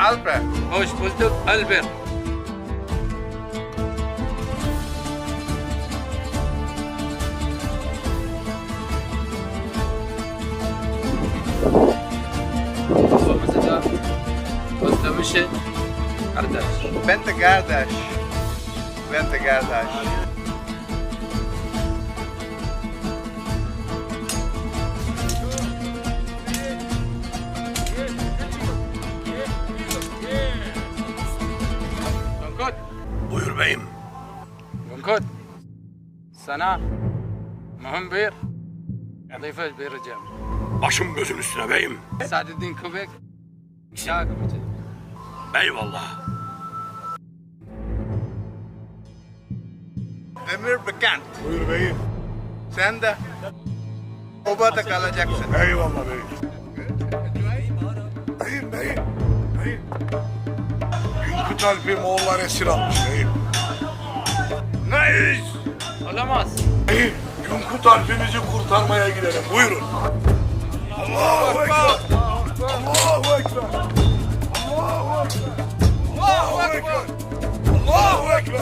Alper. Hoş bulduk Albert. Babamızı da özlemişiz. Kardeş. Ben de kardeş. Ben de kardeş. Bunkut. Buyur beyim. Bunkut. Sana mühim bir vazife vereceğim. Başım gözün üstüne beyim. Saadettin Köpek. İnşa yapacak. Eyvallah. Demir Bekant. Buyur beyim. Sen de obada kalacaksın. Eyvallah beyim. Beyim. Beyim. Günkü Alp'i Moğollar esir almış beyim. Neyiz? Olamaz. Beyim, Günkü Alp'imizi kurtarmaya gidelim. Buyurun. Allahu Ekber. Allahu Ekber. Allahu Ekber. Allahu Ekber. Allahu Ekber.